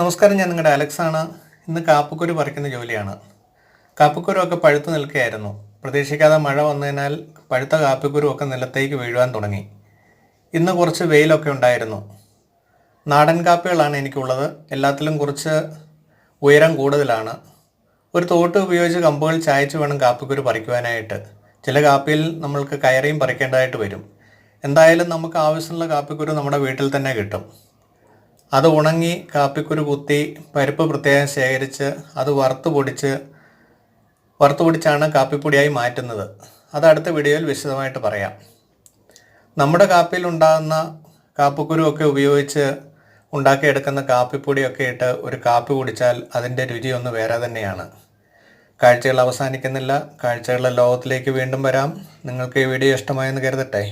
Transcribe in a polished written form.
നമസ്കാരം, ഞാൻ നിങ്ങളുടെ അലക്സ് ആണ്. ഇന്ന് കാപ്പിക്കുരു പറിക്കുന്ന ജോലിയാണ്. കാപ്പിക്കുരു ഒക്കെ പഴുത്ത് നിൽക്കുകയായിരുന്നു. പ്രതീക്ഷിക്കാതെ മഴ വന്നതിനാൽ പഴുത്ത കാപ്പിക്കുരു ഒക്കെ നിലത്തേക്ക് വീഴുവാൻ തുടങ്ങി. ഇന്ന് കുറച്ച് വെയിലൊക്കെ ഉണ്ടായിരുന്നു. നാടൻ കാപ്പികളാണ് എനിക്കുള്ളത്. എല്ലാത്തിലും കുറച്ച് ഉയരം കൂടുതലാണ്. ഒരു തോട്ട് ഉപയോഗിച്ച് കമ്പുകൾ ചായച്ച് വേണം കാപ്പിക്കുരു പറിക്കുവാനായിട്ട്. ചില കാപ്പിയിൽ നമ്മൾക്ക് കയറിയും പറിക്കേണ്ടതായിട്ട് വരും. എന്തായാലും നമുക്ക് ആവശ്യമുള്ള കാപ്പിക്കുരു നമ്മുടെ വീട്ടിൽ തന്നെ കിട്ടും. അത് ഉണങ്ങി കാപ്പിക്കുരു കുത്തി പരിപ്പ് പ്രത്യേകം ശേഖരിച്ച് അത് വറുത്ത് പൊടിച്ചാണ് കാപ്പിപ്പൊടിയായി മാറ്റുന്നത്. അത് അടുത്ത വീഡിയോയിൽ വിശദമായിട്ട് പറയാം. നമ്മുടെ കാപ്പിയിൽ ഉണ്ടാകുന്ന കാപ്പിക്കുരു ഒക്കെ ഉപയോഗിച്ച് ഉണ്ടാക്കിയെടുക്കുന്ന കാപ്പിപ്പൊടിയൊക്കെ ഇട്ട് ഒരു കാപ്പി കുടിച്ചാൽ അതിൻ്റെ രുചി ഒന്ന് വേറെ തന്നെയാണ്. കാഴ്ചകൾ അവസാനിക്കുന്നില്ല. കാഴ്ചകളുടെ ലോകത്തിലേക്ക് വീണ്ടും വരാം. നിങ്ങൾക്ക് ഈ വീഡിയോ ഇഷ്ടമായെന്ന് കരുതട്ടെ.